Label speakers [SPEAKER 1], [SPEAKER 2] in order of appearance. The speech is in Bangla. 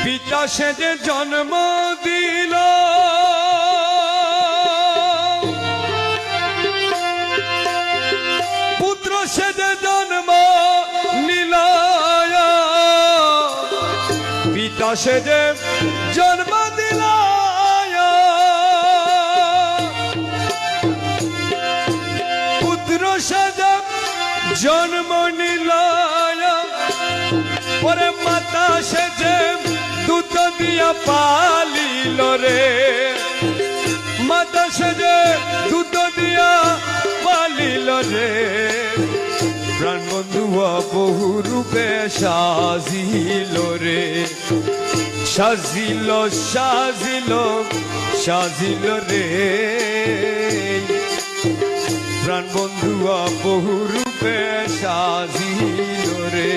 [SPEAKER 1] পিতা সে যে জন্ম দিল পুত্র সে যে জন্ম নিল পিতা সে যে জন্ম দিল পুত্র সে যে জন্ম নিল পরে মাতা সে যে দুধ দিয়া পালিল রে মাতা সে যে দুধ দিয়া পালিল রে প্রাণ বন্ধু বহু রূপে সাজিল রে সাজিল সাজিল সাজিল রে প্রাণ বন্ধু বহু রূপে সাজিল রে